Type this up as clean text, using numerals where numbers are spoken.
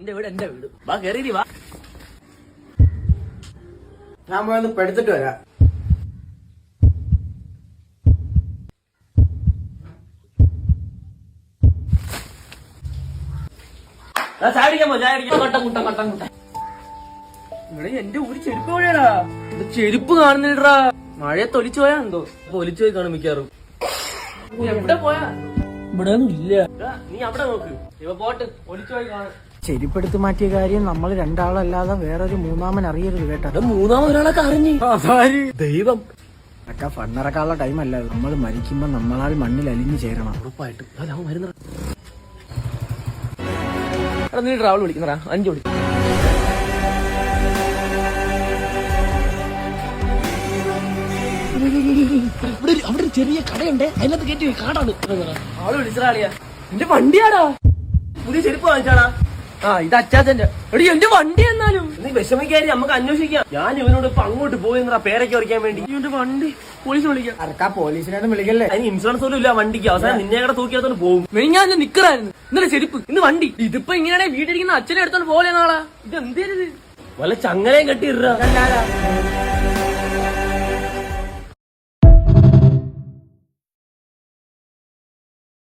എന്റെ വീട് വാ കേറി വാ. ഞാൻ പോയൊന്ന് പെടുത്തിട്ട് വരാം. ഇവിടെ എന്റെ ഒരു ചെരുപ്പ് എവിടെയാടാ? ചെരുപ്പ് കാണുന്നില്ലടാ. മഴയെ തൊലിച്ചു പോയാ എന്തോ ഒലിച്ചു പോയി കാണും മിക്കാറും. എവിടെ പോയാ? ഇവിടെ ഒന്നും ഇല്ല. നീ അവിടെ നോക്ക്. ഇവ പോട്ട് ഒലിച്ചു പോയി കാണും. ചെരുപ്പെടുത്ത് മാറ്റിയ കാര്യം നമ്മൾ രണ്ടാളല്ലാതെ വേറൊരു മൂന്നാമൻ അറിയരുത് കേട്ടോ. അത് മൂന്നാമതൊരാളൊക്കെ അറിഞ്ഞു. ദൈവം ഒക്കെ ഫണ്ടിറക്കാനുള്ള ടൈമല്ല. നമ്മൾ മരിക്കുമ്പോ നമ്മളാൽ മണ്ണിൽ അലിഞ്ഞു ചേരണം. ഉറപ്പായിട്ട്. അവൻ വരുന്ന നീ ട്രാവൽ വിളിക്കുന്നടാ. 5 വിളിക്കും. അവിടെ ഒരു ചെറിയ കടയുണ്ട്. അതിനകത്ത് കയറ്റി കാടാണ്. ആള് വിളിച്ചടാളിയാ. എന്റെ വണ്ടിയാടാ. പുതിയ ചെരുപ്പ് വാങ്ങിച്ചാടാ. ഇത് അച്ചാച്ചന്റെ. എടി എന്റെ വണ്ടി എന്നാലും നീ വിഷമിക്കാരി, നമുക്ക് അന്വേഷിക്കാം. ഞാൻ ഇവനോട് ഇപ്പൊ അങ്ങോട്ട് പോയെന്നാ പേരൊക്കെ ഉറക്കാൻ വേണ്ടി. ഇവന്റെ വണ്ടി പോലീസ് വിളിക്കാം. അറക്കാ പോലീസിനൊന്നും വിളിക്കല്ലേ. അതിന് ഇൻഷുറൻസ് പോലും ഇല്ല വണ്ടിക്ക്. അവസാനം നിന്നെ കൂടെ തൂക്കിയത്തോണ്ട് പോകും. ഞാൻ നിക്കറായിരുന്നു. ഇന്നലെ ചെരുപ്പ്, ഇന്ന് വണ്ടി. ഇതിപ്പോ ഇങ്ങനെയാണെ വീട്ടിലിരിക്കുന്ന അച്ഛനെ എടുത്തോണ്ട് പോലെ നാളാ. ഇത് എന്തേത്? വല്ല ചങ്ങലയും കെട്ടിയിടാ.